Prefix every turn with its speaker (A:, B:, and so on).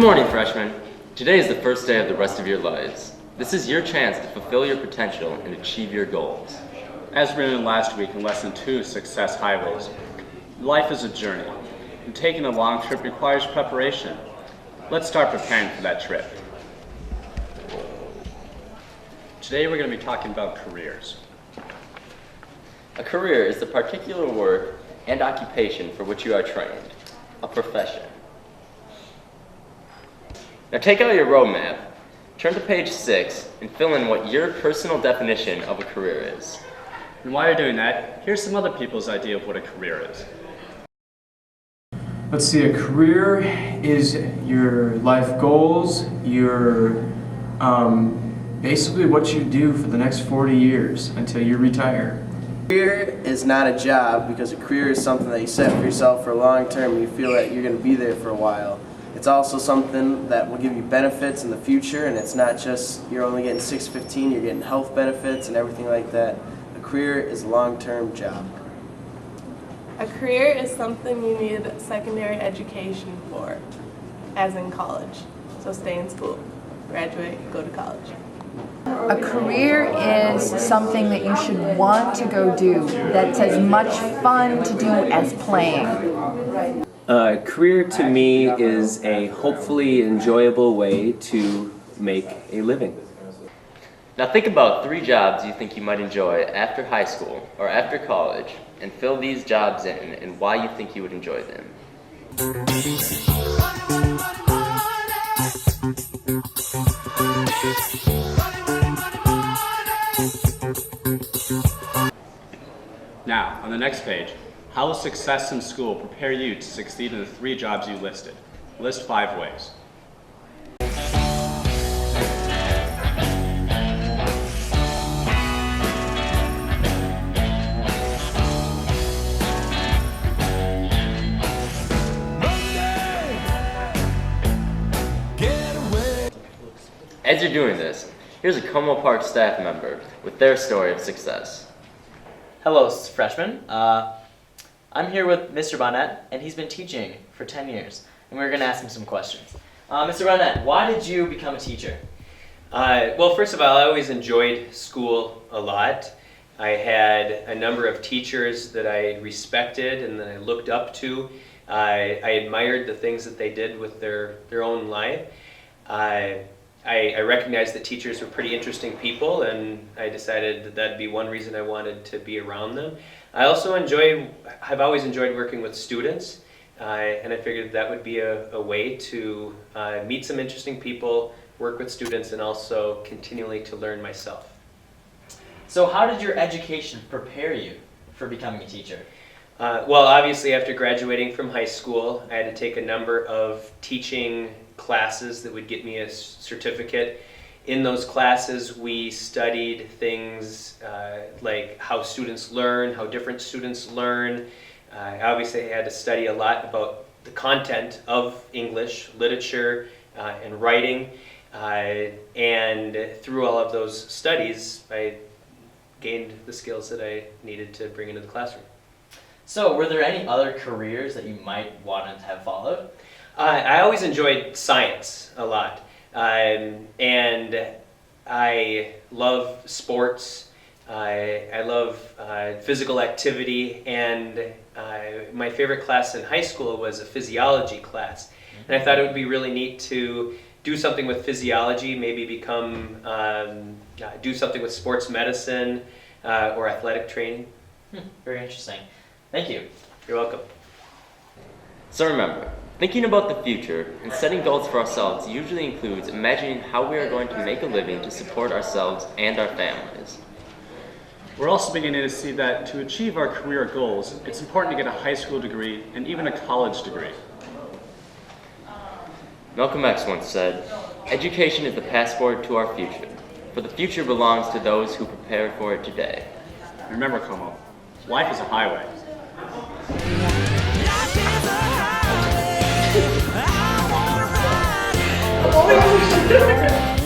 A: morning, freshmen. Today is the first day of the rest of your lives. This is your chance to fulfill your potential and achieve your goals.
B: As we learned last week in Lesson 2, Success Highways, life is a journey, and taking a long trip requires preparation. Let's start preparing for that trip. Today we're going to be talking about careers.
A: A career is the particular work and occupation for which you are trained, a profession. Now take out your roadmap, turn to page 6, and fill in what your personal definition of a career is.
B: And while you're doing that, here's some other people's idea of what a career is.
C: Let's see, a career is your life goals, basically what you do for the next 40 years until you retire.
D: Career is not a job, because a career is something that you set for yourself for a long term and you feel that you're going to be there for a while. It's also something that will give you benefits in the future, and it's not just you're only getting $6.15, you're getting health benefits and everything like that. A career is a long-term job.
E: A career is something you need secondary education for, as in college. So stay in school, graduate, go to college.
F: A career is something that you should want to go do, that's as much fun to do as playing.
G: A career to me is a hopefully enjoyable way to make a living.
A: Now think about 3 jobs you think you might enjoy after high school or after college, and fill these jobs in and why you think you would enjoy them.
B: Now, on the next page, how will success in school prepare you to succeed in the 3 jobs you listed? List 5 ways.
A: As you're doing this, here's a Como Park staff member with their story of success.
H: Hello, freshmen. I'm here with Mr. Bonnet, and he's been teaching for 10 years, and we're going to ask him some questions. Mr. Bonnet, why did you become a teacher?
I: Well, first of all, I always enjoyed school a lot. I had a number of teachers that I respected and that I looked up to. I admired the things that they did with their own life. I recognized that teachers were pretty interesting people, and I decided that that'd be one reason I wanted to be around them. I also have always enjoyed working with students, and I figured that would be a way to meet some interesting people, work with students, and also continually to learn myself.
H: So how did your education prepare you for becoming a teacher?
I: Well, obviously after graduating from high school, I had to take a number of teaching classes that would get me a certificate. In those classes, we studied things like how students learn, how different students learn. Obviously, I had to study a lot about the content of English, literature, and writing. And through all of those studies, I gained the skills that I needed to bring into the classroom.
H: So were there any other careers that you might want to have followed?
I: I always enjoyed science a lot. And I love sports, I love physical activity, and my favorite class in high school was a physiology class. And I thought it would be really neat to do something with physiology, maybe do something with sports medicine or athletic training.
H: Very interesting. Thank you.
I: You're welcome.
A: So remember, thinking about the future and setting goals for ourselves usually includes imagining how we are going to make a living to support ourselves and our families.
B: We're also beginning to see that to achieve our career goals, it's important to get a high school degree and even a college degree.
A: Malcolm X once said, "Education is the passport to our future, for the future belongs to those who prepare for it today."
B: Remember, Como, life is a highway.
E: Oh my gosh.